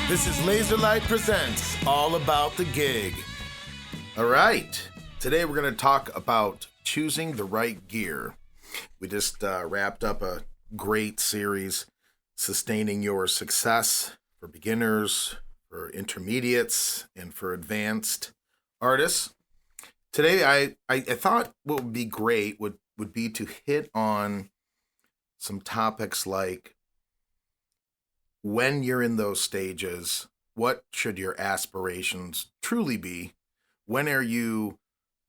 This is Laserlight Presents All About the Gig. All right, today we're going to talk about choosing the right gear. We just wrapped up a great series, Sustaining Your Success, for beginners, for intermediates, and for advanced artists. Today, I thought what would be great would be to hit on some topics like when you're in those stages, what should your aspirations truly be? When are you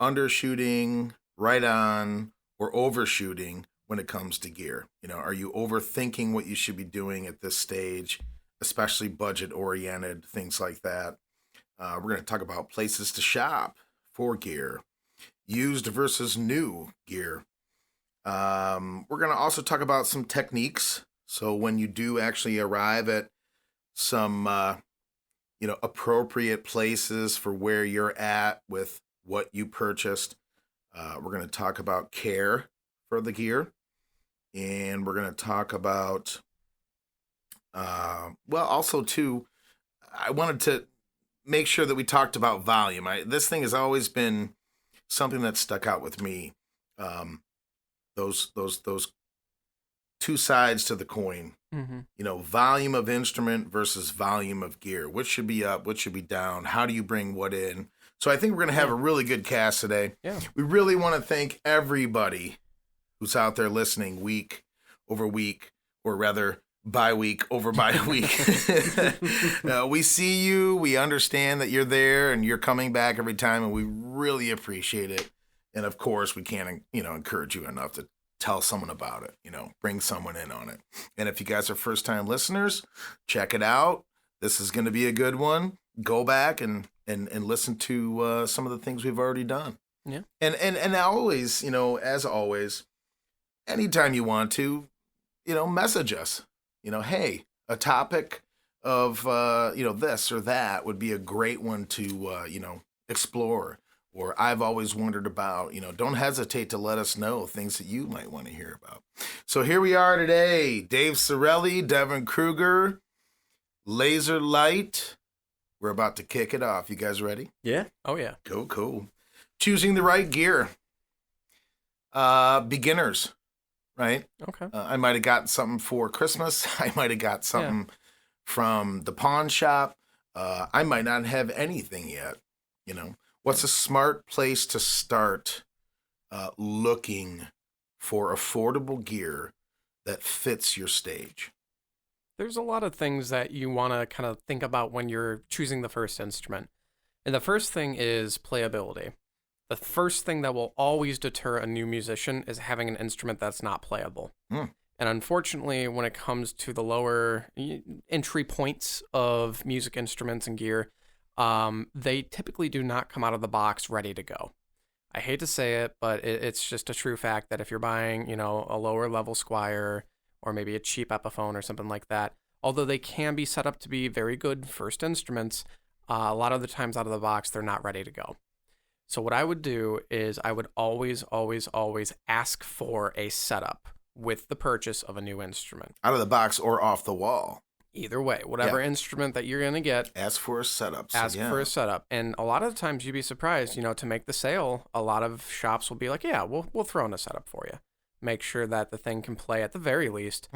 undershooting, right on, or overshooting when it comes to gear? You know, are you overthinking what you should be doing at this stage, especially budget-oriented, things like that? We're going to talk about places to shop for gear, used versus new gear. We're going to also talk about some techniques. So when you do actually arrive at some, appropriate places for where you're at with what you purchased, we're going to talk about care for the gear. And we're going to talk about, also too, I wanted to make sure that we talked about volume. This thing has always been something that stuck out with me. Those two sides to the coin, volume of instrument versus volume of gear. Which should be up, which should be down? How do you bring what in? So I think we're going to have a really good cast today. Yeah. We really want to thank everybody who's out there listening week over week, or rather bi-week over bi-week. We see you. We understand that you're there and you're coming back every time, and we really appreciate it. And of course, we can't, encourage you enough to tell someone about it, bring someone in on it. And if you guys are first-time listeners, check it out. This is going to be a good one. Go back and listen to some of the things we've already done. Yeah. And always, as always, anytime you want to, message us. Hey, a topic of, this or that would be a great one to, explore. Or I've always wondered about, don't hesitate to let us know things that you might want to hear about. So here we are today, Dave Sorelli, Devin Kruger, Laser Light. We're about to kick it off. You guys ready? Yeah. Oh, yeah. Cool. Choosing the right gear. Beginners, right? Okay. I might have gotten something for Christmas. I might have got something from the pawn shop. I might not have anything yet, What's a smart place to start looking for affordable gear that fits your stage? There's a lot of things that you want to kind of think about when you're choosing the first instrument. And the first thing is playability. The first thing that will always deter a new musician is having an instrument that's not playable. And unfortunately, when it comes to the lower entry points of music instruments and gear, they typically do not come out of the box ready to go. I hate to say it, but it's just a true fact that if you're buying, a lower level Squire or maybe a cheap Epiphone or something like that, although they can be set up to be very good first instruments, a lot of the times out of the box, they're not ready to go. So what I would do is I would always ask for a setup with the purchase of a new instrument. Out of the box or off the wall. Either way, whatever instrument that you're going to get. Ask for a setup. Ask for a setup. And a lot of the times you'd be surprised, to make the sale, a lot of shops will be like, yeah, we'll throw in a setup for you. Make sure that the thing can play at the very least.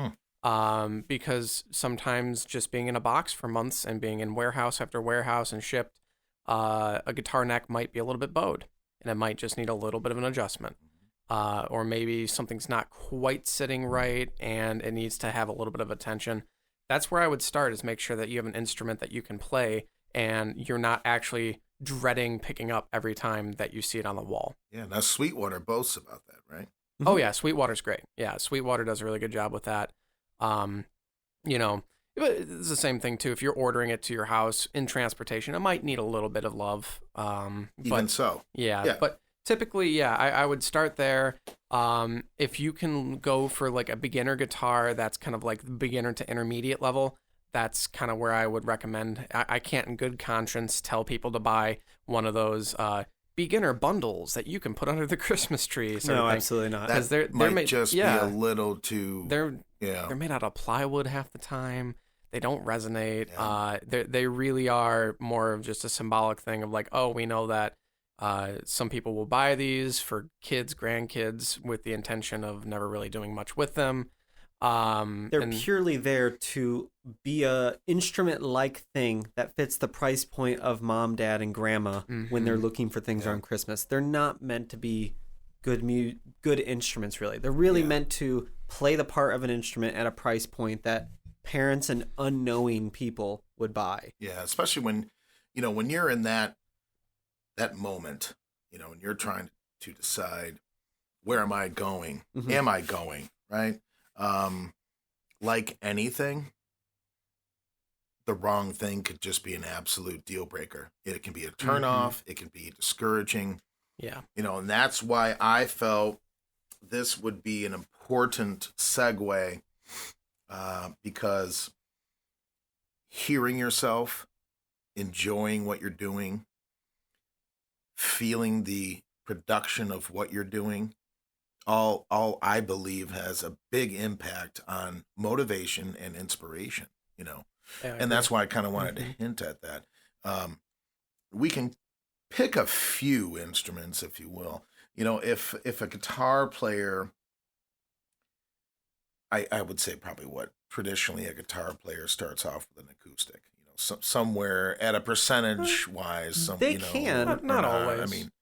Because sometimes just being in a box for months and being in warehouse after warehouse and shipped, a guitar neck might be a little bit bowed. And it might just need a little bit of an adjustment. Or maybe something's not quite sitting right and it needs to have a little bit of attention. That's where I would start, is make sure that you have an instrument that you can play and you're not actually dreading picking up every time that you see it on the wall. Yeah, now Sweetwater boasts about that, right? Oh, yeah, Sweetwater's great. Yeah, Sweetwater does a really good job with that. It's the same thing, too. If you're ordering it to your house in transportation, it might need a little bit of love. Even so. Yeah, but typically, I would start there. If you can go for like a beginner guitar that's kind of like the beginner to intermediate level, that's kind of where I would recommend. I can't in good conscience tell people to buy one of those beginner bundles that you can put under the Christmas tree. No, absolutely not. That they're might just be a little too. They're made out of plywood half the time. they don't resonate. Yeah. They really are more of just a symbolic thing of like, oh, we know that some people will buy these for kids, grandkids, with the intention of never really doing much with them. They're And purely there to be a instrument-like thing that fits the price point of mom, dad, and grandma when they're looking for things around Christmas. They're not meant to be good instruments, really. They're really meant to play the part of an instrument at a price point that parents and unknowing people would buy. Yeah, especially when, when you're in that moment, when you're trying to decide, where am I going? Am I going? Right? Like anything, the wrong thing could just be an absolute deal breaker. It can be a turnoff. It can be discouraging. yeah. And that's why I felt this would be an important segue, because hearing yourself, enjoying what you're doing, feeling the production of what you're doing, all I believe has a big impact on motivation and inspiration, Yeah, I and that's agree. why I kind of wanted to hint at that. We can pick a few instruments, if you will. If a guitar player, I would say probably what traditionally a guitar player starts off with an acoustic, somewhere at a percentage wise, They you know, can. or Not I always. mean,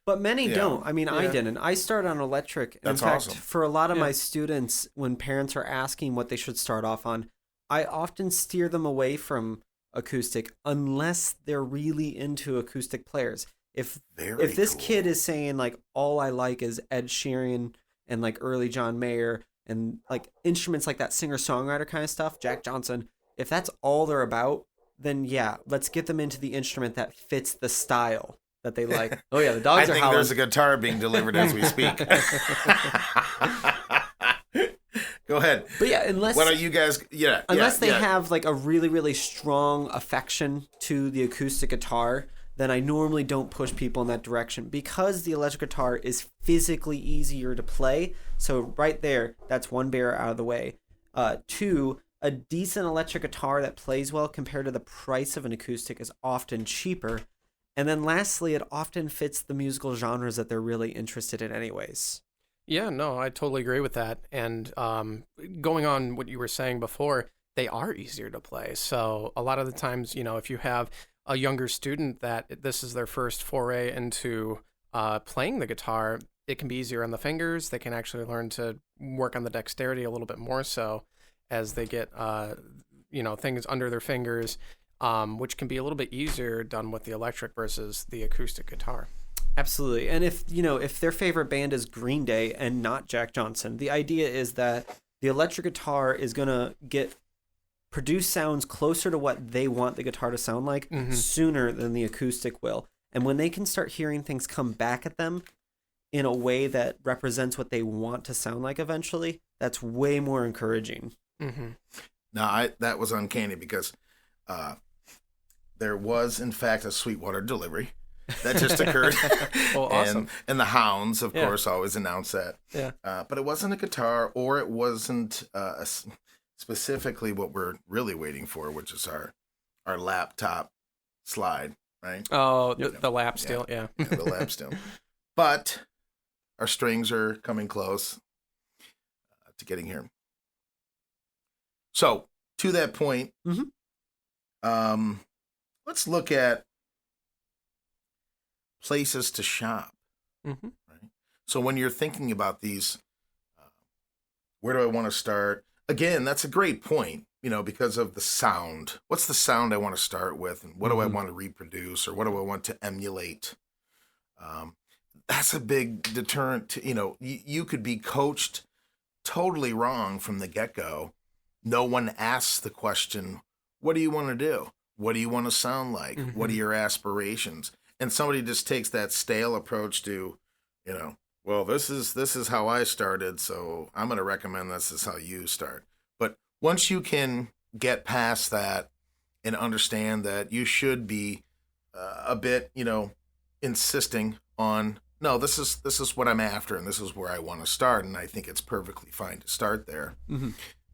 But many Yeah. don't. I mean, I Yeah. didn't. I started on electric. And That's in fact, awesome. for a lot of Yeah. my students, when parents are asking what they should start off on, I often steer them away from acoustic unless they're really into acoustic players. If Very this cool. kid is saying like all I like is Ed Sheeran and like early John Mayer and like instruments like that singer-songwriter kind of stuff, Jack Johnson, if that's all they're about, then yeah, let's get them into the instrument that fits the style that they like. Oh yeah, the I dogs are think howling. there's a guitar being delivered as we speak. Go ahead. But yeah, unless What are you guys? Yeah. unless they yeah. have like a really really strong affection to the acoustic guitar, then I normally don't push people in that direction because the electric guitar is physically easier to play. So right there, that's one barrier out of the way. Two, a decent electric guitar that plays well compared to the price of an acoustic is often cheaper. And then lastly, it often fits the musical genres that they're really interested in anyways. Yeah, no, I totally agree with that. And going on what you were saying before, they are easier to play. So a lot of the times, if you have a younger student that this is their first foray into playing the guitar, it can be easier on the fingers. They can actually learn to work on the dexterity a little bit more so as they get, things under their fingers, which can be a little bit easier done with the electric versus the acoustic guitar. Absolutely. And if their favorite band is Green Day and not Jack Johnson, the idea is that the electric guitar is going to produce sounds closer to what they want the guitar to sound like sooner than the acoustic will. And when they can start hearing things come back at them in a way that represents what they want to sound like eventually, that's way more encouraging. Mm-hmm. Now, that was uncanny because there was, in fact, a Sweetwater delivery that just occurred. Well, awesome. And the Hounds, of Yeah. course, always announce that. Yeah. But it wasn't a guitar, or it wasn't specifically what we're really waiting for, which is our laptop slide, right? Oh, the lap steel, yeah. Yeah, the lap steel. But our strings are coming close to getting here. So, to that point, let's look at places to shop. Mm-hmm. Right? So, when you're thinking about these, where do I want to start? Again, that's a great point, because of the sound. What's the sound I want to start with? And what do I want to reproduce? Or what do I want to emulate? That's a big deterrent to, you could be coached totally wrong from the get-go. No one asks the question, what do you want to do? What do you want to sound like? What are your aspirations? And somebody just takes that stale approach to, well, this is how I started, so I'm going to recommend this is how you start. But once you can get past that and understand that you should be a bit, insisting on, no, this is what I'm after, and this is where I want to start, and I think it's perfectly fine to start there.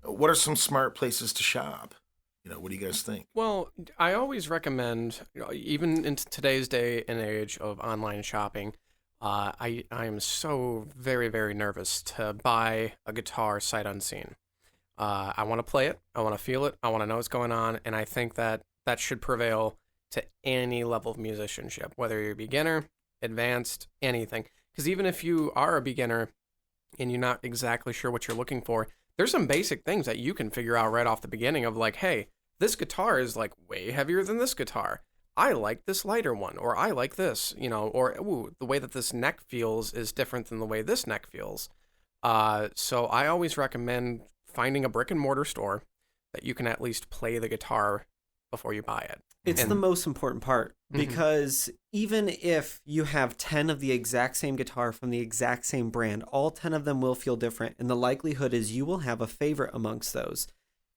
What are some smart places to shop? What do you guys think? Well, I always recommend, even in today's day and age of online shopping, I am so very, very nervous to buy a guitar sight unseen. I want to play it, I want to feel it, I want to know what's going on, and I think that that should prevail to any level of musicianship, whether you're a beginner, advanced, anything. Because even if you are a beginner and you're not exactly sure what you're looking for, there's some basic things that you can figure out right off the beginning of like, hey, this guitar is like way heavier than this guitar. I like this lighter one, or I like this, or ooh, the way that this neck feels is different than the way this neck feels. So I always recommend finding a brick and mortar store that you can at least play the guitar before you buy it. It's the most important part, because even if you have 10 of the exact same guitar from the exact same brand, all 10 of them will feel different. And the likelihood is you will have a favorite amongst those.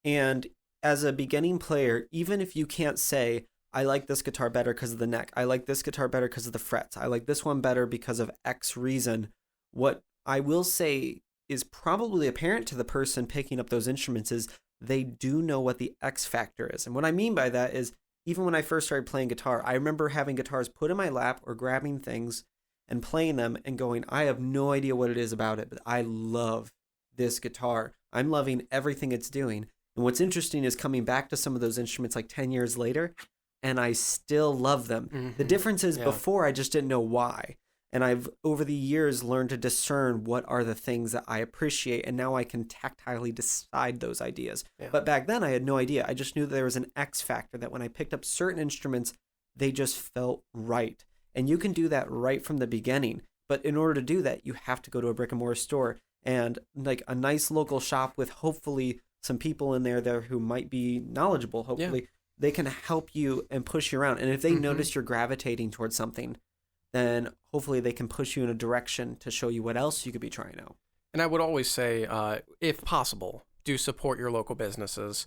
And as a beginning player, even if you can't say, I like this guitar better because of the neck, I like this guitar better because of the frets, I like this one better because of X reason, what I will say is probably apparent to the person picking up those instruments is they do know what the X factor is. And what I mean by that is, even when I first started playing guitar, I remember having guitars put in my lap or grabbing things and playing them and going, I have no idea what it is about it, but I love this guitar. I'm loving everything it's doing. And what's interesting is coming back to some of those instruments like 10 years later, and I still love them. The difference is before I just didn't know why. And I've, over the years, learned to discern what are the things that I appreciate, and now I can tactilely decide those ideas. Yeah. But back then, I had no idea. I just knew that there was an X factor, that when I picked up certain instruments, they just felt right. And you can do that right from the beginning. But in order to do that, you have to go to a brick and mortar store, and like a nice local shop with hopefully some people in there who might be knowledgeable. Hopefully, they can help you and push you around. And if they notice you're gravitating towards something, then hopefully they can push you in a direction to show you what else you could be trying out. And I would always say, if possible, do support your local businesses.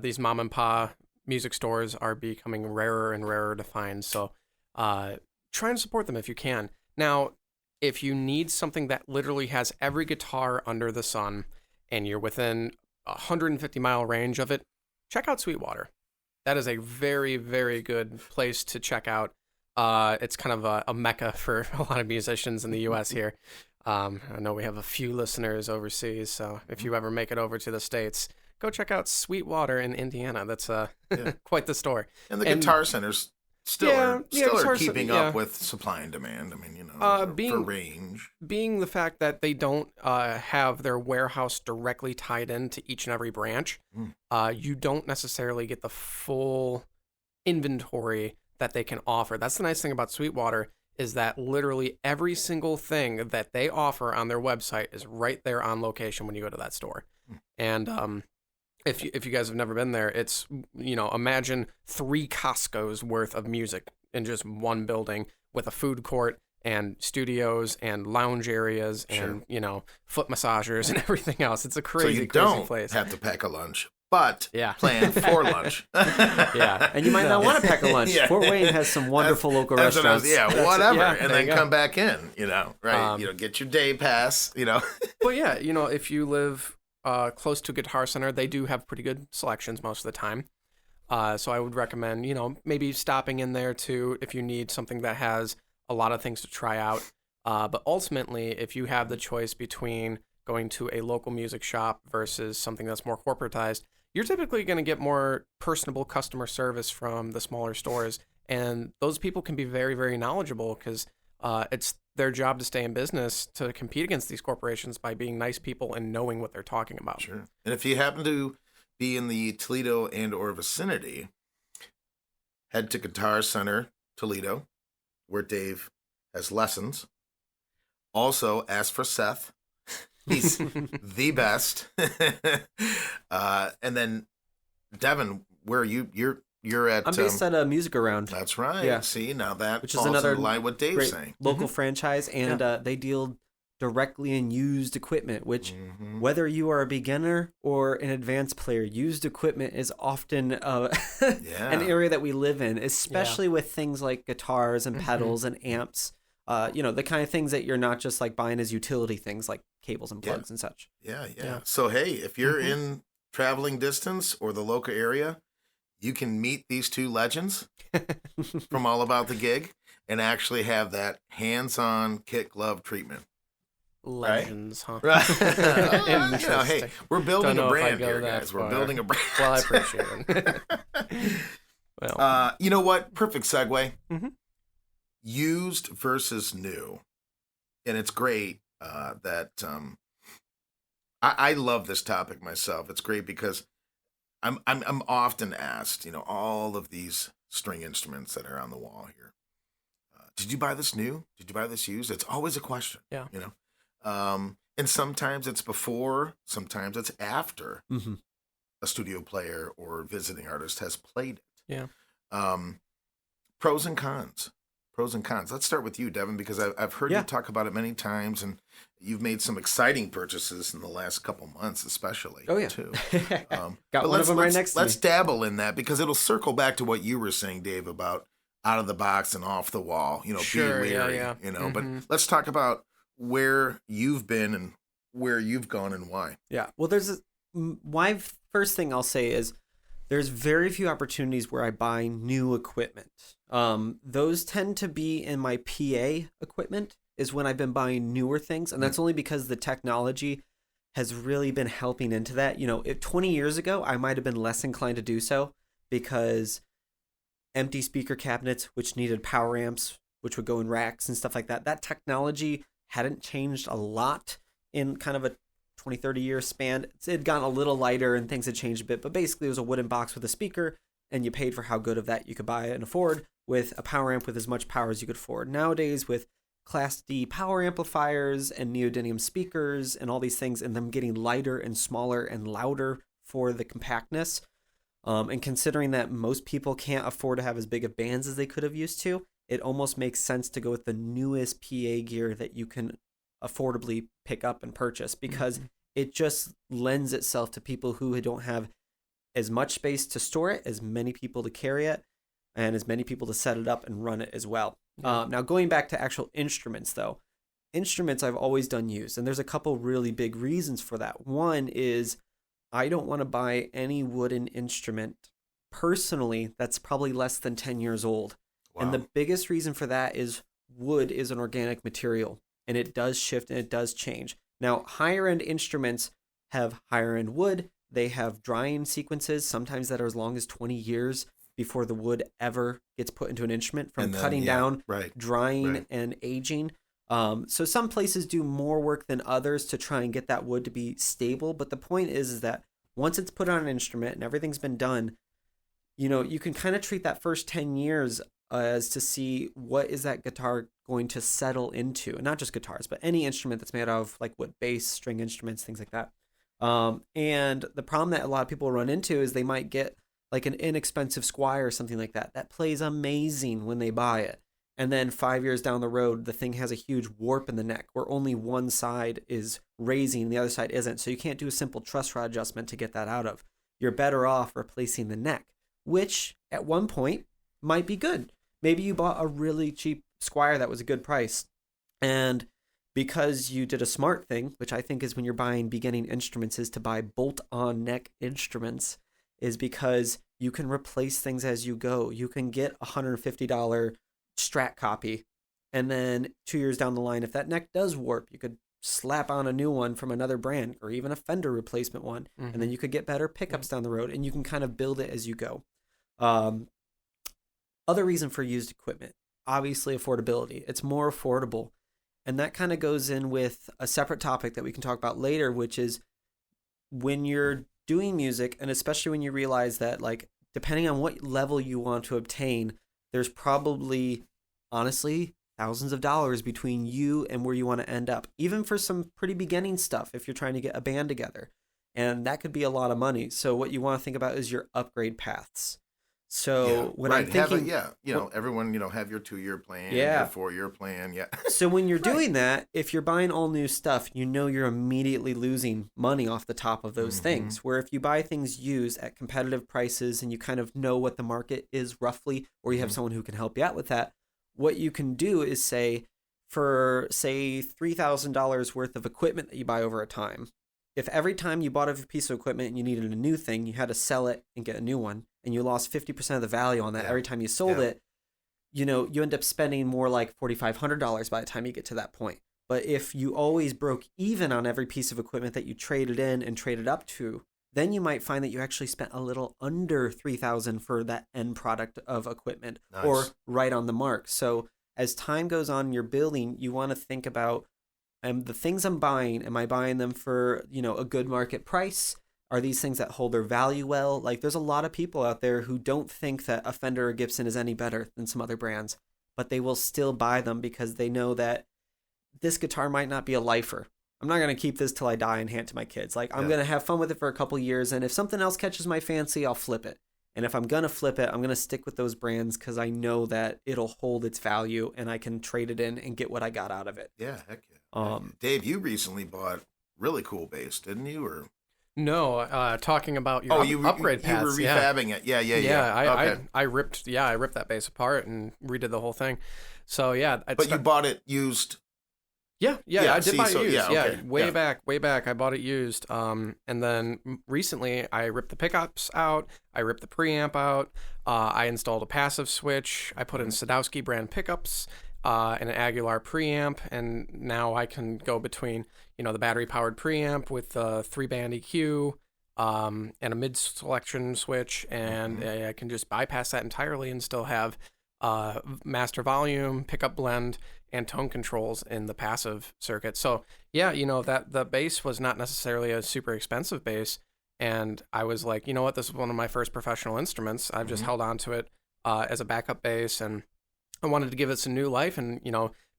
These mom and pop music stores are becoming rarer and rarer to find. So try and support them if you can. Now, if you need something that literally has every guitar under the sun and you're within a 150-mile range of it, check out Sweetwater. That is a very, very good place to check out. It's kind of a mecca for a lot of musicians in the U.S. here. I know we have a few listeners overseas, so if you ever make it over to the States, go check out Sweetwater in Indiana. That's quite the store. And the Guitar Centers still are keeping up with supply and demand. I mean, for range. Being the fact that they don't have their warehouse directly tied into each and every branch, you don't necessarily get the full inventory that they can offer. That's the nice thing about Sweetwater, is that literally every single thing that they offer on their website is right there on location when you go to that store. And if you guys have never been there, it's, imagine 3 Costco's worth of music in just one building, with a food court and studios and lounge areas and, foot massagers and everything else. It's a crazy, crazy place. So you don't have to pack a lunch, but plan for lunch. And you might not want to pack a lunch. Fort Wayne has some wonderful local restaurants. Whatever. And then come back in, right? Get your day pass, But if you live close to Guitar Center, they do have pretty good selections most of the time. So I would recommend, maybe stopping in there too if you need something that has a lot of things to try out. But ultimately, if you have the choice between going to a local music shop versus something that's more corporatized, you're typically going to get more personable customer service from the smaller stores. And those people can be very, very knowledgeable, because it's their job to stay in business, to compete against these corporations by being nice people and knowing what they're talking about. Sure. And if you happen to be in the Toledo and or vicinity, head to Guitar Center Toledo, where Dave has lessons. Also, ask for Seth. He's the best. And then, Devin, where are you? You're at. I'm based at a Music Around. That's right. Yeah. See, now that which is another in line what Dave's saying. Local franchise, and they deal directly in used equipment. Which, whether you are a beginner or an advanced player, used equipment is often an area that we live in, especially with things like guitars and pedals and amps. The kind of things that you're not just like buying as utility things like cables and plugs and such. Yeah. So, hey, if you're in traveling distance or the local area, you can meet these two legends from All About the Gig and actually have that hands-on kit glove treatment. Legends, huh? Right. Interesting. Hey, we're building Don't a know if I brand go here, that guys. We're far. building a brand. Well, I appreciate it. Well, You know what? Perfect segue. Mhm. Used versus new, and it's great that I love this topic myself. It's great because I'm often asked, all of these string instruments that are on the wall here. Did you buy this new? Did you buy this used? It's always a question. Yeah. And sometimes it's before, sometimes it's after Mm-hmm. a studio player or visiting artist has played it. yeah. Pros and cons. Pros and cons. Let's start with you, Devin, because I've heard Yeah. you talk about it many times, and you've made some exciting purchases in the last couple months, especially. Oh, yeah. Too. Got But one of them right next to me. Let's dabble in that because it'll circle back to what you were saying, Dave, about out of the box and off the wall. Sure, be yeah, leery. yeah. But Mhm. let's talk about where you've been and where you've gone and why. Yeah. Well, my first thing I'll say is there's very few opportunities where I buy new equipment. Those tend to be in my PA equipment is when I've been buying newer things. And that's only because the technology has really been helping into that. 20 years ago, I might have been less inclined to do so because empty speaker cabinets, which needed power amps, which would go in racks and stuff like that, that technology hadn't changed a lot in kind of a 20, 30 year span. It had gotten a little lighter and things had changed a bit, but basically it was a wooden box with a speaker and you paid for how good of that you could buy and afford with a power amp with as much power as you could afford. Nowadays with Class D power amplifiers and neodymium speakers and all these things and them getting lighter and smaller and louder for the compactness, and considering that most people can't afford to have as big of bands as they could have used to, it almost makes sense to go with the newest PA gear that you can affordably pick up and purchase because it just lends itself to people who don't have as much space to store it, as many people to carry it, and as many people to set it up and run it as well. Now, going back to actual instruments, though, instruments I've always done used, and there's a couple really big reasons for that. One is I don't want to buy any wooden instrument personally that's probably less than 10 years old. Wow. And the biggest reason for that is wood is an organic material, and it does shift and it does change. Now, higher end instruments have higher end wood. They have drying sequences, sometimes that are as long as 20 years before the wood ever gets put into an instrument from cutting down, drying, and aging. So some places do more work than others to try and get that wood to be stable. But the point is that once it's put on an instrument and everything's been done, you can kind of treat that first 10 years as to see what is that guitar going to settle into. And not just guitars, but any instrument that's made out of like wood, bass, string instruments, things like that. And the problem that a lot of people run into is they might get like an inexpensive Squire or something like that plays amazing when they buy it. And then 5 years down the road, the thing has a huge warp in the neck where only one side is raising and the other side isn't. So you can't do a simple truss rod adjustment to get that out of. You're better off replacing the neck, which at one point might be good. Maybe you bought a really cheap Squire that was a good price. And because you did a smart thing, which I think is when you're buying beginning instruments, is to buy bolt-on neck instruments, is because you can replace things as you go. You can get a $150 Strat copy, and then 2 years down the line, if that neck does warp, you could slap on a new one from another brand or even a Fender replacement one, and then you could get better pickups down the road, and you can kind of build it as you go. Other reason for used equipment, obviously affordability. It's more affordable. And that kind of goes in with a separate topic that we can talk about later, which is when you're doing music, and especially when you realize that, like, depending on what level you want to obtain, there's probably, honestly, thousands of dollars between you and where you want to end up, even for some pretty beginning stuff if you're trying to get a band together. And that could be a lot of money. So what you want to think about is your upgrade paths. So when I'm thinking, everyone, have your 2-year plan, Yeah. your 4-year plan. Yeah. so when you're doing that, if you're buying all new stuff, you're immediately losing money off the top of those things. Where if you buy things used at competitive prices and you kind of know what the market is roughly, or you have someone who can help you out with that, what you can do is say, for say $3,000 worth of equipment that you buy over a time, if every time you bought a piece of equipment and you needed a new thing, you had to sell it and get a new one, and you lost 50% of the value on that every time you sold it, you end up spending more like $4,500 by the time you get to that point. But if you always broke even on every piece of equipment that you traded in and traded up to, then you might find that you actually spent a little under $3,000 for that end product of equipment, or right on the mark. So as time goes on in your building, you want to think about the things I'm buying. Am I buying them for, a good market price? Are these things that hold their value well? Like, there's a lot of people out there who don't think that a Fender or Gibson is any better than some other brands, but they will still buy them because they know that this guitar might not be a lifer. I'm not going to keep this till I die and hand it to my kids. Like, I'm going to have fun with it for a couple years, and if something else catches my fancy, I'll flip it. And if I'm going to flip it, I'm going to stick with those brands because I know that it'll hold its value and I can trade it in and get what I got out of it. Yeah, heck yeah. Dave, you recently bought really cool bass, didn't you? Or no, talking about your upgrade paths. You were refabbing it. Yeah. I ripped that bass apart and redid the whole thing. So yeah, you bought it used. Yeah, I did buy it used. Okay. Way back, I bought it used. And then recently, I ripped the pickups out. I ripped the preamp out. I installed a passive switch. I put in Sadowski brand pickups and an Aguilar preamp, and now I can go between the battery powered preamp with a 3-band EQ and a mid selection switch, and I can just bypass that entirely and still have master volume, pickup blend, and tone controls in the passive circuit. So yeah, that the bass was not necessarily a super expensive bass, and I was like, you know what, this is one of my first professional instruments. I've just held on to it as a backup bass, and I wanted to give it some new life and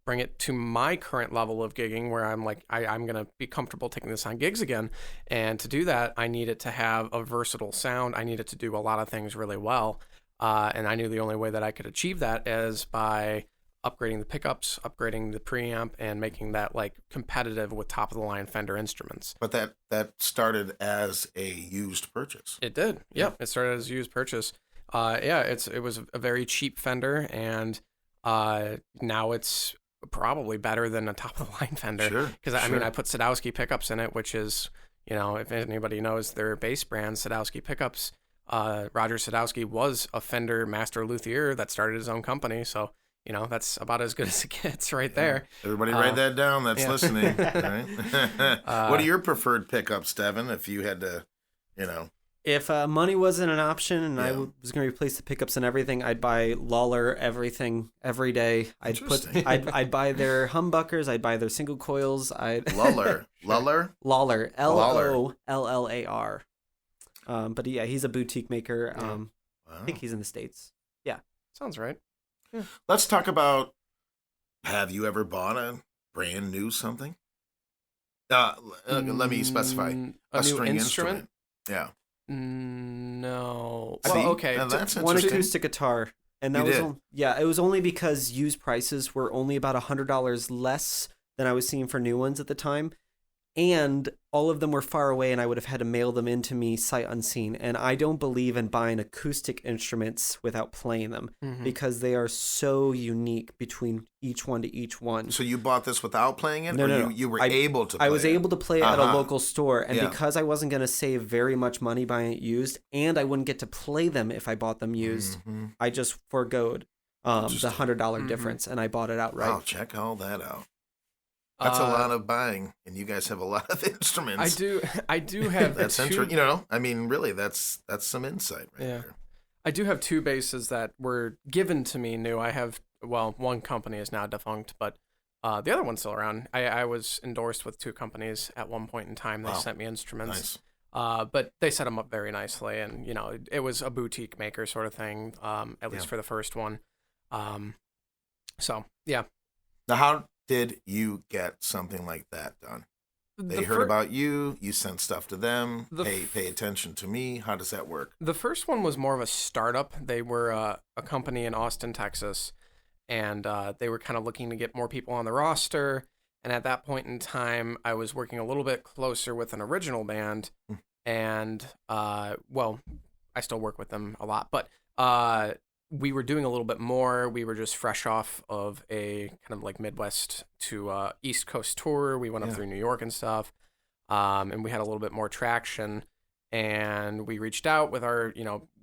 bring it to my current level of gigging where I'm like, I'm going to be comfortable taking this on gigs again. And to do that, I need it to have a versatile sound. I need it to do a lot of things really well. And I knew the only way that I could achieve that is by upgrading the pickups, upgrading the preamp, and making that like competitive with top of the line Fender instruments. But that started as a used purchase. It did. Yep. It started as a used purchase. It was a very cheap Fender, and now it's probably better than a top of the line Fender. Sure. Because I mean, I put Sadowski pickups in it, which is, if anybody knows their bass brand, Sadowski pickups. Roger Sadowski was a Fender master luthier that started his own company, so that's about as good as it gets right there. Everybody write that down that's listening. Right? What are your preferred pickups, Devin, if you had to, If money wasn't an option and I was going to replace the pickups and everything, I'd buy Lawler everything every day. I'd buy their humbuckers. I'd buy their single coils. Lawler. Lawler. Lollar. But yeah, he's a boutique maker. Wow. I think he's in the States. Yeah. Sounds right. Yeah. Let's talk about, have you ever bought a brand new something? Let me specify. A new string instrument? Yeah. No. See, Well, okay. that's One interesting. acoustic guitar. And that it was only because used prices were only about $100 less than I was seeing for new ones at the time. And all of them were far away, and I would have had to mail them in to me sight unseen. And I don't believe in buying acoustic instruments without playing them because they are so unique between each one to each one. So you bought this without playing it? No. You were able to play it? I was able to play it at a local store. And Yeah. because I wasn't going to save very much money buying it used, and I wouldn't get to play them if I bought them used, I just foregoed the $100 difference, and I bought it outright. Wow, check all that out. That's a lot of buying, and you guys have a lot of instruments. I do have That's interesting. I mean, really, that's some insight right there. I do have two basses that were given to me new. I have, one company is now defunct, but the other one's still around. I was endorsed with two companies at one point in time. They sent me instruments. Nice. But they set them up very nicely, and it was a boutique maker sort of thing, at least for the first one. So yeah. Now, how did you get something like that done? They heard about you. You sent stuff to them. Pay attention to me. How does that work? The first one was more of a startup. They were a company in Austin, Texas, and they were kind of looking to get more people on the roster. And at that point in time, I was working a little bit closer with an original band, and I still work with them a lot, but we were doing a little bit more. We were just fresh off of a kind of like Midwest to East Coast tour. We went up through New York and stuff. and we had a little bit more traction. And we reached out with our,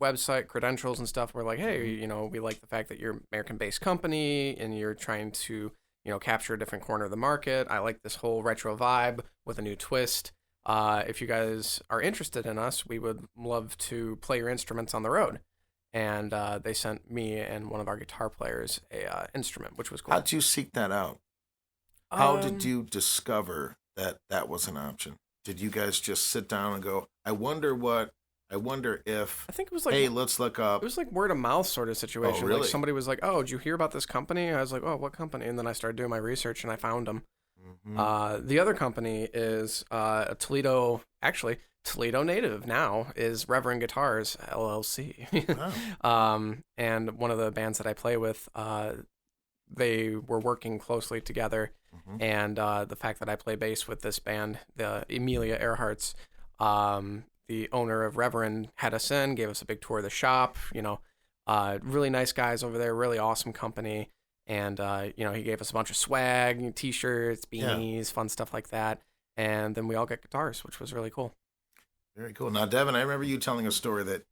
website credentials and stuff. We're like, hey, we like the fact that you're an American-based company and you're trying to, capture a different corner of the market. I like this whole retro vibe with a new twist. If you guys are interested in us, we would love to play your instruments on the road. And they sent me and one of our guitar players a instrument, which was cool. How'd you seek that out? How did you discover that was an option? Did you guys just sit down and go, I wonder if, I think it was like, hey, let's look up. It was like word of mouth sort of situation. Oh, really? Like somebody was like, oh, did you hear about this company? I was like, oh, what company? And then I started doing my research and I found them. Mm-hmm. The other company is a Toledo native now, is Reverend Guitars, LLC. Wow. And one of the bands that I play with, they were working closely together. Mm-hmm. And the fact that I play bass with this band, the Amelia Earhart's, the owner of Reverend had us in, gave us a big tour of the shop, really nice guys over there, really awesome company. And, he gave us a bunch of swag, t-shirts, beanies, fun stuff like that. And then we all got guitars, which was really cool. Very cool. Now, Devin, I remember you telling a story that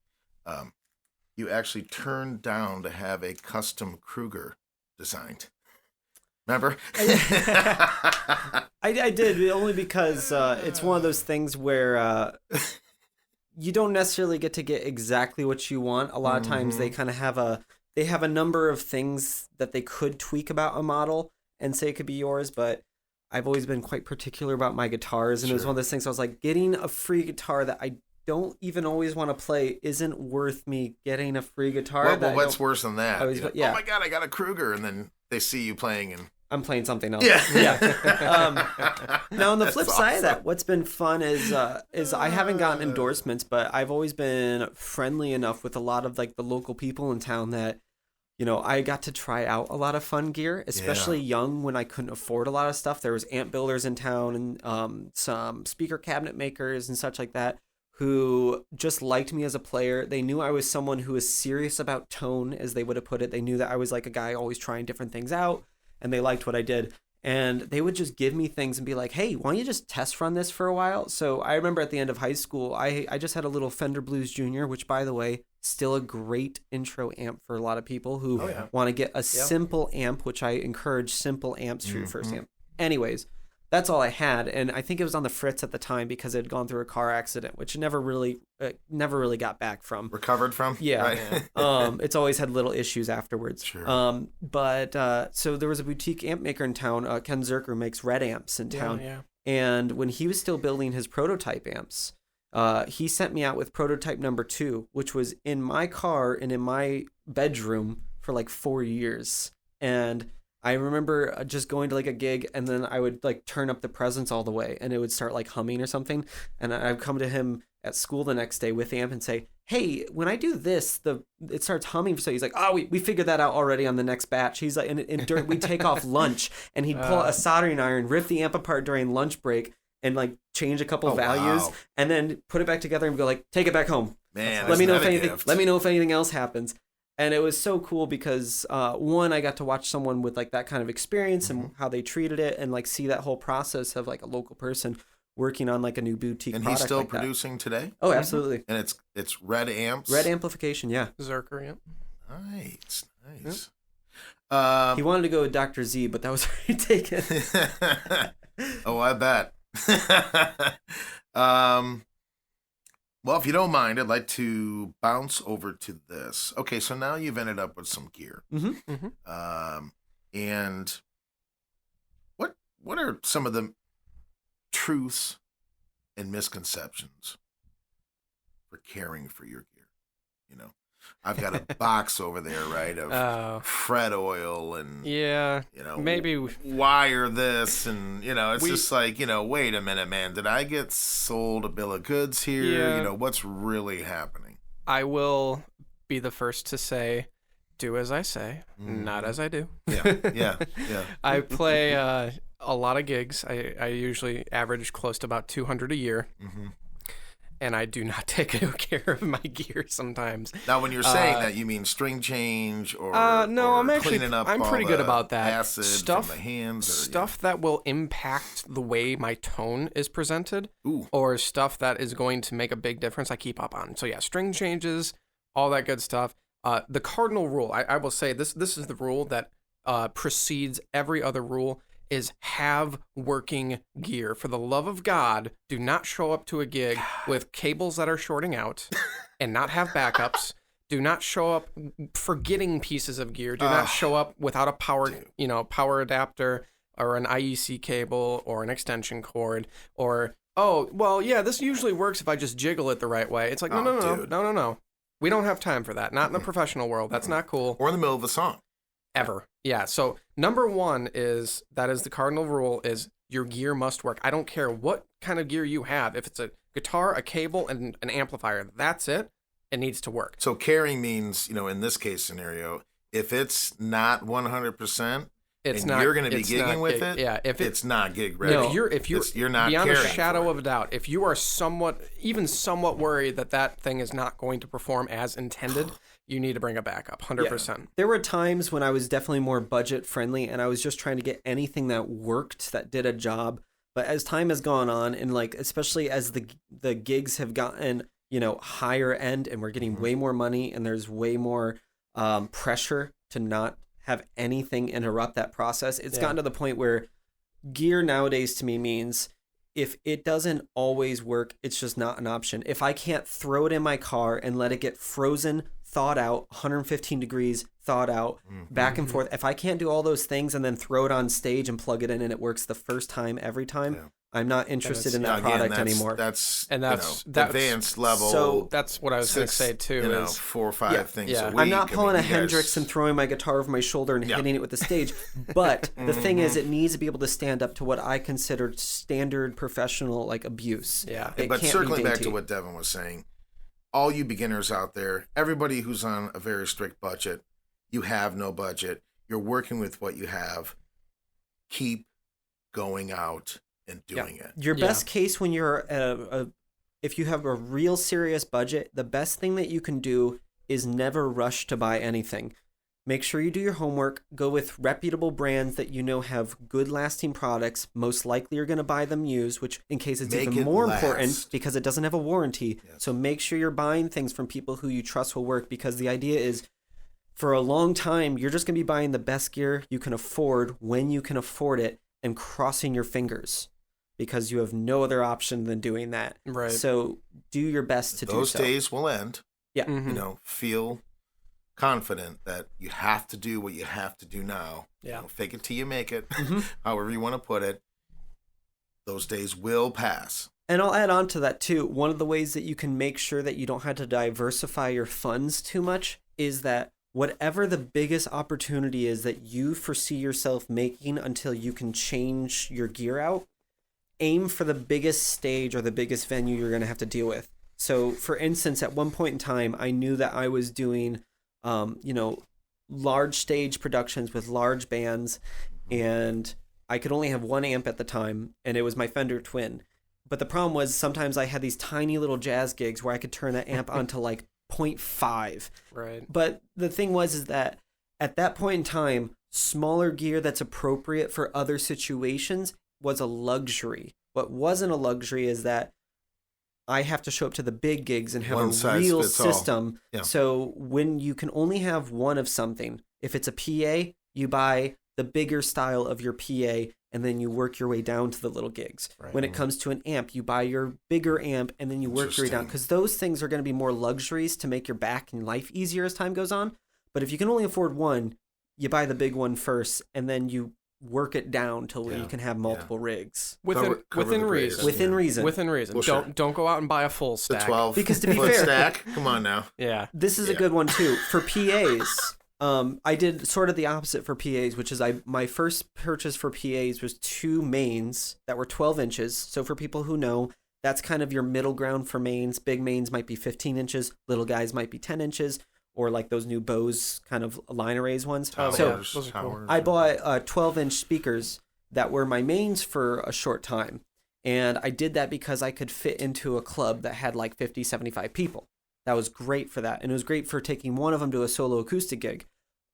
you actually turned down to have a custom Kruger designed. Remember? I did, only because it's one of those things where you don't necessarily get to get exactly what you want. A lot of times they kind of have a number of things that they could tweak about a model and say it could be yours, but I've always been quite particular about my guitars, and it was one of those things I was like, getting a free guitar that I don't even always want to play isn't worth me getting a free guitar. Well, what's worse than that? Oh my God, I got a Kruger, and then they see you playing and I'm playing something else. Yeah. Now on the flip side of that, what's been fun is I haven't gotten endorsements, but I've always been friendly enough with a lot of like the local people in town that, I got to try out a lot of fun gear, especially young when I couldn't afford a lot of stuff. There was amp builders in town and some speaker cabinet makers and such like that who just liked me as a player. They knew I was someone who was serious about tone, as they would have put it. They knew that I was like a guy always trying different things out, and they liked what I did. And they would just give me things and be like, hey, why don't you just test run this for a while? So I remember at the end of high school, I just had a little Fender Blues Junior, which, by the way, still a great intro amp for a lot of people who want to get a simple amp, which I encourage simple amps for your first amp. Anyways, that's all I had. And I think it was on the fritz at the time because it had gone through a car accident, which never really got back from. Recovered from? Yeah. Right. It's always had little issues afterwards. Sure. But so there was a boutique amp maker in town, Ken Zerker, makes red amps in town. Yeah. And when he was still building his prototype amps, he sent me out with prototype number 2, which was in my car and in my bedroom for like 4 years. And I remember just going to like a gig, and then I would like turn up the presence all the way and it would start like humming or something. And I'd come to him at school the next day with the amp and say, hey, when I do this, it starts humming. So he's like, oh, we figured that out already on the next batch. He's like, and we take off lunch, and he'd pull a soldering iron, rip the amp apart during lunch break, and like change a couple values, and then put it back together and go like, take it back home. Man, let me know if anything else happens. And it was so cool because one, I got to watch someone with like that kind of experience and how they treated it, and like see that whole process of like a local person working on like a new boutique and product. He's still like producing today? Oh, absolutely. And it's red amps? Red amplification, yeah. Zerker amp. Nice. He wanted to go with Dr. Z, but that was already taken. Oh, I bet. Well, if you don't mind, I'd like to bounce over to this. Okay, so now you've ended up with some gear. And what are some of the truths and misconceptions for caring for your gear? I've got a box over there, right, of Fred oil and maybe wire this, and it's just like, wait a minute, man, did I get sold a bill of goods here? What's really happening? I will be the first to say, do as I say, not as I do. Yeah. I play a lot of gigs. I usually average close to about 200 a year. and I do not take good care of my gear sometimes. Now, when you're saying that, you mean string change or no, or I'm actually cleaning up I'm all pretty good the about that. acid Stuff from the hands, or, stuff that will impact the way my tone is presented, Ooh. or stuff that is going to make a big difference. I keep up on. So yeah, string changes, all that good stuff. The cardinal rule, I will say this is the rule that precedes every other rule, is have working gear. For the love of God, do not show up to a gig with cables that are shorting out and not have backups. Do not show up forgetting pieces of gear. Do not show up without a power adapter or an IEC cable or an extension cord or, oh, well, yeah, this usually works if I just jiggle it the right way. It's like, no. We don't have time for that. Not in the professional world. That's not cool. Or in the middle of a song. Ever. Yeah. So number one is the cardinal rule is your gear must work. I don't care what kind of gear you have. If it's a guitar, a cable, and an amplifier, that's it. It needs to work. So carrying means, in this case scenario, if it's not 100%, you're going to be gigging with it. Yeah, if it's not gig ready. No, if you're not beyond a caring shadow of a doubt, if you are somewhat worried that thing is not going to perform as intended, you need to bring it back up, 100%. Yeah. There were times when I was definitely more budget friendly, and I was just trying to get anything that worked, that did a job. But as time has gone on, and especially as the gigs have gotten higher end, and we're getting way more money, and there's way more pressure to not have anything interrupt that process. It's gotten to the point where gear nowadays to me means if it doesn't always work, it's just not an option. If I can't throw it in my car and let it get frozen, thawed out, 115 degrees, thawed out, back and forth, if I can't do all those things and then throw it on stage and plug it in and it works the first time, every time, I'm not interested in that product anymore. That's that's advanced level. So that's what I was going to say too. Is 4 or 5 things a week. I'm not pulling a Hendrix and throwing my guitar over my shoulder and hitting it with the stage. But the thing is, it needs to be able to stand up to what I consider standard professional abuse. Yeah. But circling back to what Devin was saying, all you beginners out there, everybody who's on a very strict budget, you have no budget, you're working with what you have, keep going out and doing it. Your best case when you're if you have a real serious budget, the best thing that you can do is never rush to buy anything. Make sure you do your homework, go with reputable brands that have good lasting products. Most likely you're going to buy them used, which in case it's even more important because it doesn't have a warranty. Yes. So make sure you're buying things from people who you trust will work, because the idea is for a long time, you're just going to be buying the best gear you can afford when you can afford it and crossing your fingers, because you have no other option than doing that. Right. So do your best to do so. Those days will end. Yeah. Mm-hmm. Feel confident that you have to do what you have to do now. Yeah. Fake it till you make it, however you want to put it. Those days will pass. And I'll add on to that too. One of the ways that you can make sure that you don't have to diversify your funds too much is that whatever the biggest opportunity is that you foresee yourself making until you can change your gear out, aim for the biggest stage or the biggest venue you're going to have to deal with. So for instance, at one point in time, I knew that I was doing, large stage productions with large bands, and I could only have one amp at the time, and it was my Fender Twin. But the problem was sometimes I had these tiny little jazz gigs where I could turn that amp onto 0.5. Right. But the thing is that at that point in time, smaller gear that's appropriate for other situations was a luxury. What wasn't a luxury is that I have to show up to the big gigs and have a real system. Yeah. So when you can only have one of something, if it's a PA, you buy the bigger style of your PA and then you work your way down to the little gigs. Right. When it comes to an amp, you buy your bigger amp and then you work your way down, because those things are going to be more luxuries to make your back and life easier as time goes on. But if you can only afford one, you buy the big one first and then you work it down till you can have multiple rigs within reason. Within reason. Well, don't go out and buy a full stack. The 12 because to be foot fair, stack. Come on now. Yeah, this is a good one too for PAs. I did sort of the opposite for PAs, which is my first purchase for PAs was 2 mains that were 12 inches. So for people who know, that's kind of your middle ground for mains. Big mains might be 15 inches, little guys might be 10 inches. Or like those new Bose kind of line arrays ones. Towers, so those are cool. I bought 12-inch speakers that were my mains for a short time. And I did that because I could fit into a club that had like 50, 75 people. That was great for that. And it was great for taking one of them to a solo acoustic gig.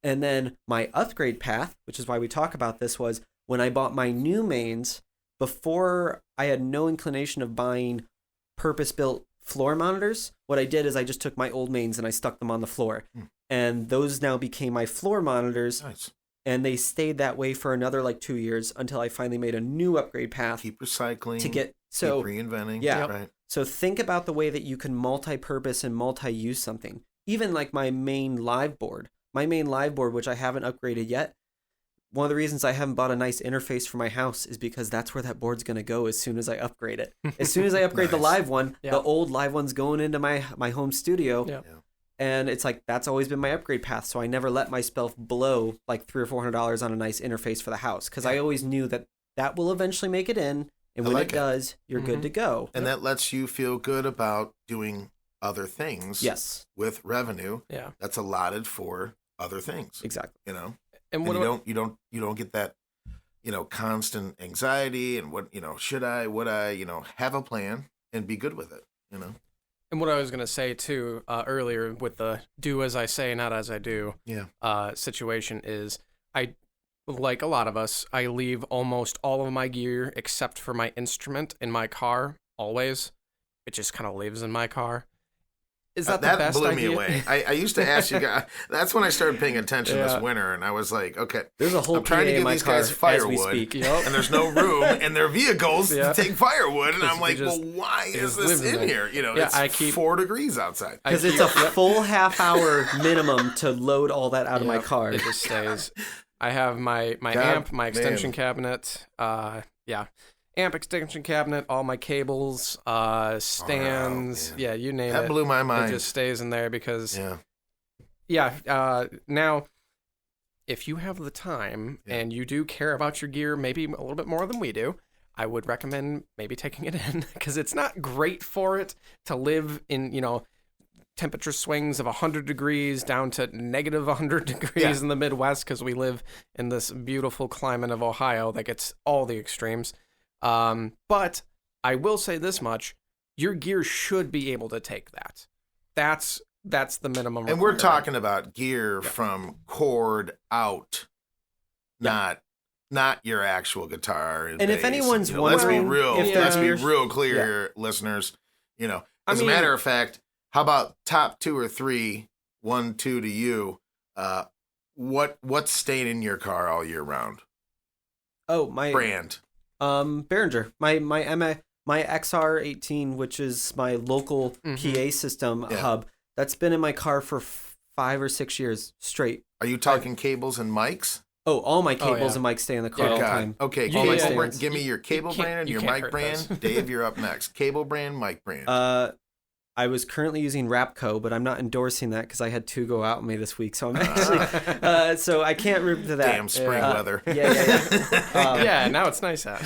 And then my upgrade path, which is why we talk about this, was when I bought my new mains, before I had no inclination of buying purpose-built floor monitors, what I did is I just took my old mains and I stuck them on the floor. And those now became my floor monitors. Nice. And they stayed that way for another like 2 years until I finally made a new upgrade path. Keep recycling. To get keep reinventing. Yeah. Right. So think about the way that you can multi-purpose and multi-use something. Even like my main live board. My main live board, which I haven't upgraded yet, one of the reasons I haven't bought a nice interface for my house is because that's where that board's going to go as soon as I upgrade it. As soon as I upgrade the live one, the old live one's going into my home studio. Yeah. And it's like, that's always been my upgrade path. So I never let myself blow like $300 or $400 on a nice interface for the house. Because I always knew that will eventually make it in. And when it does, you're good to go. And that lets you feel good about doing other things. Yes. With revenue. Yeah. That's allotted for other things. Exactly. You know? And you don't get that, constant anxiety and should I, would I, have a plan and be good with it, And what I was going to say, too, earlier with the do as I say, not as I do situation is like a lot of us, I leave almost all of my gear except for my instrument in my car, always. It just kind of lives in my car. Is that the best blew idea? me away. I used to ask you guys. That's when I started paying attention this winter, and I was like, okay, there's a whole I'm trying to give these guys firewood, and there's no room in their vehicles to take firewood, and I'm like, well, why is this in here? It's 4 degrees outside. Because it's a full half-hour minimum to load all that out of my car. It just stays. I have my amp, my extension cabinet, amp, extension cabinet, all my cables, stands, you name it. That blew my mind. It just stays in there because, now, if you have the time and you do care about your gear maybe a little bit more than we do, I would recommend maybe taking it in because it's not great for it to live in, temperature swings of 100 degrees down to negative 100 degrees in the Midwest because we live in this beautiful climate of Ohio that gets all the extremes. But I will say this much, your gear should be able to take that. That's the minimum. And we're talking about gear from cord out, not your actual guitar. And if anyone's wondering, let's be real clear here, listeners. As a matter of fact, how about top 2 or 3, 1, 2 to you? What's staying in your car all year round? Oh, my brand. Behringer, my XR18, which is my local PA system hub, that's been in my car for 5 or 6 years straight. Are you talking cables and mics? Oh, all my cables and mics stay in the car all the time. Okay, give me your cable brand and your mic brand. Dave, you're up next. Cable brand, mic brand. I was currently using Rapco, but I'm not endorsing that because I had 2 go out on me this week. So I'm actually, so I can't root to that. Damn spring weather. Yeah. Now it's nice out.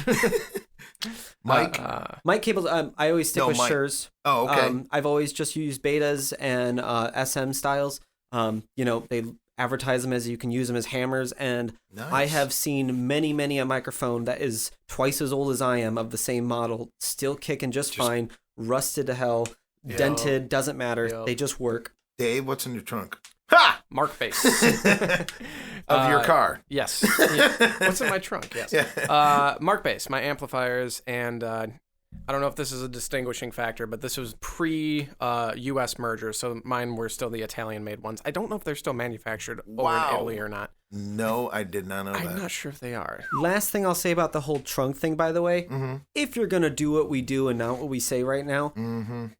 Mic cables. I always stick with Shure's. Oh, okay. I've always just used betas and SM styles. They advertise them as you can use them as hammers, and I have seen many a microphone that is twice as old as I am of the same model, still kicking just fine, rusted to hell. Dented, doesn't matter. They just work. Dave, what's in your trunk? Ha! Mark bass. Of your car. Yes. What's in my trunk? Yes. Mark bass, my amplifiers, and I don't know if this is a distinguishing factor, but this was pre-U.S. merger, so mine were still the Italian-made ones. I don't know if they're still manufactured over in Italy or not. No, I did not know that. I'm not sure if they are. Last thing I'll say about the whole trunk thing, by the way, if you're going to do what we do and not what we say right now,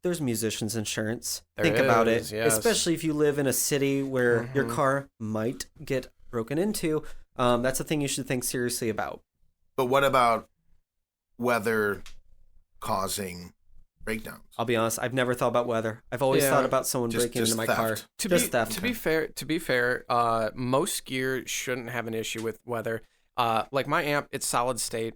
there's musician's insurance. Think about it. Yes. Especially if you live in a city where your car might get broken into. That's a thing you should think seriously about. But what about weather causing breakdowns? I'll be honest, I've never thought about weather. I've always thought about someone breaking into my car. Theft. To be fair, most gear shouldn't have an issue with weather. Like my amp, it's solid state.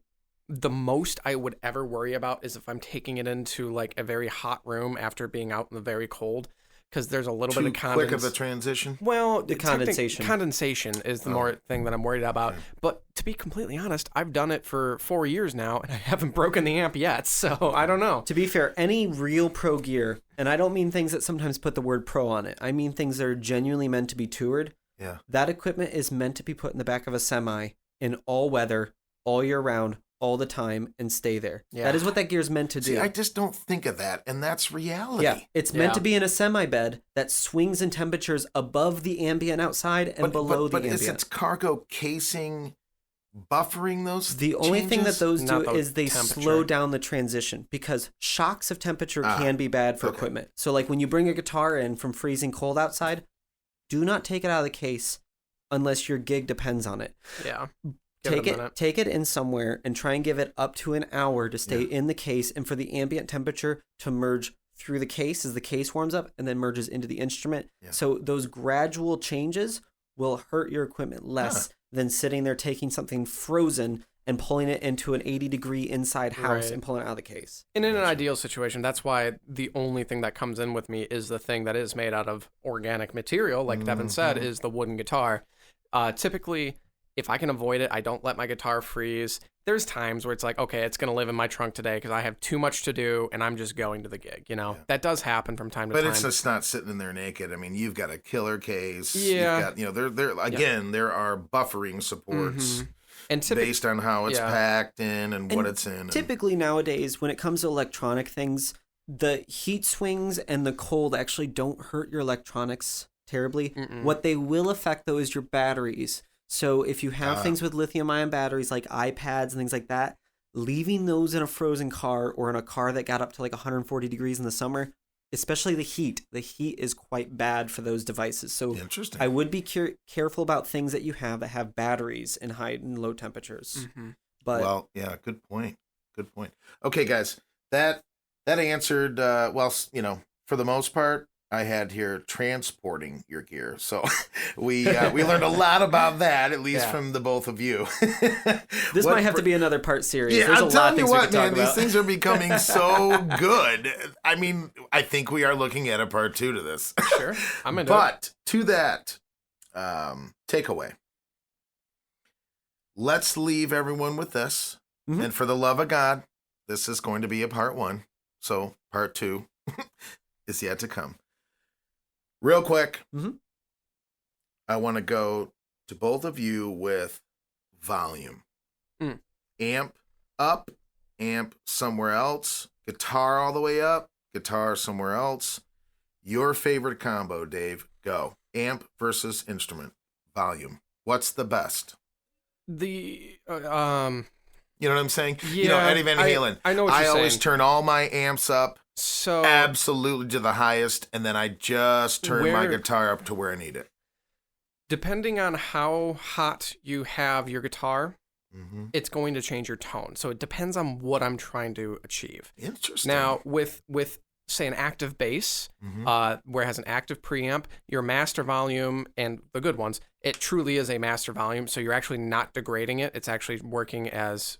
The most I would ever worry about is if I'm taking it into like a very hot room after being out in the very cold. because there's a little Too bit of quick of a transition. Well, The condensation. Condensation is the more thing that I'm worried about. Okay. But to be completely honest, I've done it for 4 years now, and I haven't broken the amp yet. So I don't know. To be fair, any real pro gear, and I don't mean things that sometimes put the word pro on it. I mean things that are genuinely meant to be toured. Yeah. That equipment is meant to be put in the back of a semi in all weather, all year round, all the time, and stay there. Yeah. That is what that gear is meant to do. See, I just don't think of that, and that's reality. Yeah, it's meant Yeah. to be in a semi bed that swings in temperatures above the ambient outside and below the but ambient. is its cargo casing buffering those The only thing that changes? those Not do the is they temperature. slow down the transition because shocks of temperature can be bad for okay. equipment. So like when you bring a guitar in from freezing cold outside, do not take it out of the case unless your gig depends on it. Yeah. Give it a minute. Take it in somewhere and try and give it up to an hour to stay in the case and for the ambient temperature to merge through the case as the case warms up and then merges into the instrument. Yeah. So those gradual changes will hurt your equipment less than sitting there taking something frozen and pulling it into an 80-degree inside house Right. and pulling it out of the case. And in an ideal situation, that's why the only thing that comes in with me is the thing that is made out of organic material, like Devin said, is the wooden guitar. Typically, if I can avoid it, I don't let my guitar freeze. There's times where it's like, okay, it's going to live in my trunk today because I have too much to do and I'm just going to the gig. You know, that does happen from time to But time. it's just not sitting in there naked. I mean, you've got a killer case. Yeah. You've got, there again, there are buffering supports and based on how it's Yeah. packed in and what it's in. and- Typically nowadays, when it comes to electronic things, the heat swings and the cold actually don't hurt your electronics terribly. What they will affect, though, is your batteries. So if you have things with lithium-ion batteries like iPads and things like that, leaving those in a frozen car or in a car that got up to like 140 degrees in the summer, especially the heat is quite bad for those devices. So Interesting. I would be careful about things that you have that have batteries in high and low temperatures. But Well, yeah, good point. Good point. Okay, guys, that answered for the most part. I had here transporting your gear, so we learned a lot about that, at least from the both of you. this might have to be another part series. Yeah, There's I'm a lot telling of you things we what, could talk man, these about. things are becoming so good. I mean, I think we are looking at a part 2 to this. Sure, I'm into it. But to that takeaway, let's leave everyone with this. Mhm. And for the love of God, this is going to be a part 1. So part 2 is yet to come. Real quick, Mhm. I want to go to both of you with volume. Amp up, amp somewhere else, guitar all the way up, guitar somewhere else. Your favorite combo, Dave, go. Amp versus instrument, volume. What's the best? The You know what I'm saying? Yeah, Eddie Van Halen. I know what I you're always saying. turn all my amps up so absolutely to the highest, and then I just turn my Where- guitar up to where I need it. depending on how hot you have your guitar, Mm-hmm. it's going to change your tone. So it depends on what I'm trying to achieve. Interesting. Now, with say an active bass, where it has an active preamp, your master volume and the good ones, it truly is a master volume. So you're actually not degrading it. It's actually working as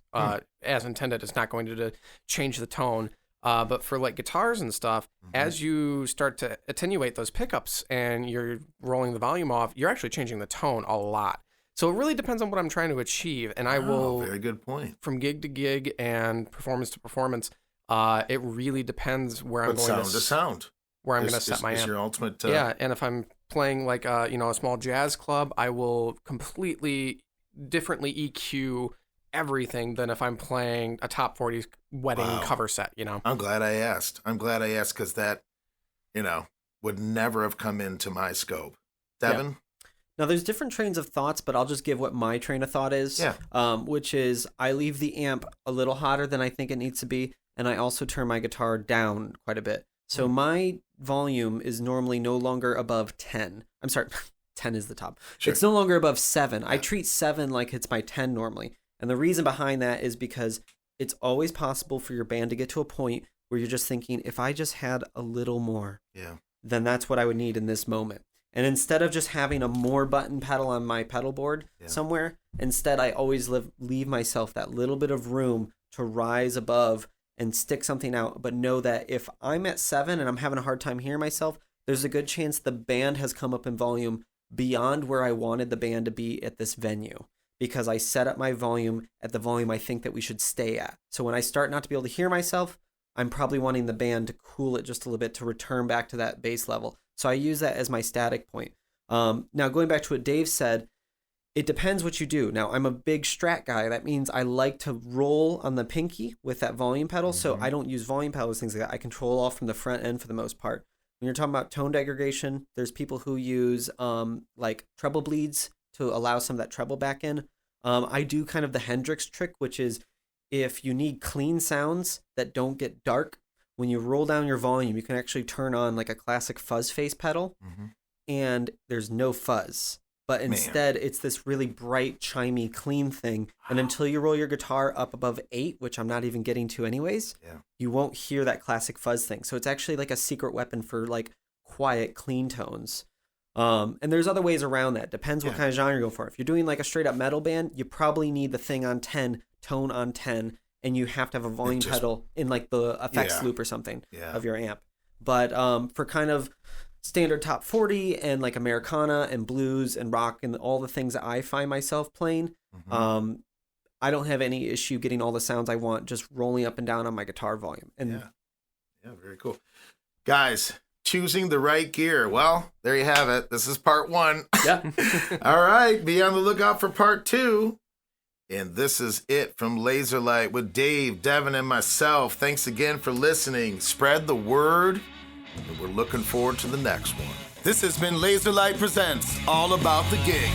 intended. It's not going to change the tone. But for like guitars and stuff, as you start to attenuate those pickups and you're rolling the volume off, you're actually changing the tone a lot. So it really depends on what I'm trying to achieve. And I will, very good point. from gig to gig and performance to performance, it really depends where I'm But going sound to sound. where I'm is- going to set is- my is amp. your ultimate. Yeah, and if I'm playing like a small jazz club, I will completely differently EQ everything than if I'm playing a top 40 wedding Wow. cover set. I'm glad I asked. Because that, would never have come into my scope. Devin? Now, there's different trains of thoughts, but I'll just give what my train of thought is. Yeah. Which is I leave the amp a little hotter than I think it needs to be, and I also turn my guitar down quite a bit. So my volume is normally no longer above 10. I'm sorry, 10 is the top. Sure. It's no longer above 7. I treat 7 like it's my 10 normally. And the reason behind that is because it's always possible for your band to get to a point where you're just thinking, if I just had a little more, Yeah. then that's what I would need in this moment. And instead of just having a more button pedal on my pedal board somewhere, instead I always leave myself that little bit of room to rise above and stick something out, but know that if I'm at 7 and I'm having a hard time hearing myself, there's a good chance the band has come up in volume beyond where I wanted the band to be at this venue, because I set up my volume at the volume I think that we should stay at. So when I start not to be able to hear myself, I'm probably wanting the band to cool it just a little bit to return back to that bass level. So I use that as my static point. Now, going back to what Dave said, it depends what you do. Now, I'm a big Strat guy. That means I like to roll on the pinky with that volume pedal. So I don't use volume pedals, things like that. I control off from the front end for the most part. When you're talking about tone degradation, there's people who use like treble bleeds to allow some of that treble back in. I do kind of the Hendrix trick, which is if you need clean sounds that don't get dark, when you roll down your volume, you can actually turn on like a classic fuzz face pedal, and there's no fuzz. But instead, it's this really bright, chimey, clean thing. And until you roll your guitar up above 8, which I'm not even getting to anyways, you won't hear that classic fuzz thing. So it's actually like a secret weapon for like quiet, clean tones. And there's other ways around that. Depends what kind of genre you go for. If you're doing like a straight up metal band, you probably need the thing on 10, tone on 10, and you have to have a volume pedal in like the effects loop or something of your amp. But for kind of standard top 40 and like Americana and blues and rock and all the things that I find myself playing, I don't have any issue getting all the sounds I want just rolling up and down on my guitar volume. And very cool. Guys, choosing the right gear. Well, there you have it. This is part 1. Yeah. All right. Be on the lookout for part 2. And this is it from Laserlight with Dave, Devin, and myself. Thanks again for listening. Spread the word, and we're looking forward to the next one. This has been Laserlight Presents All About the Gig.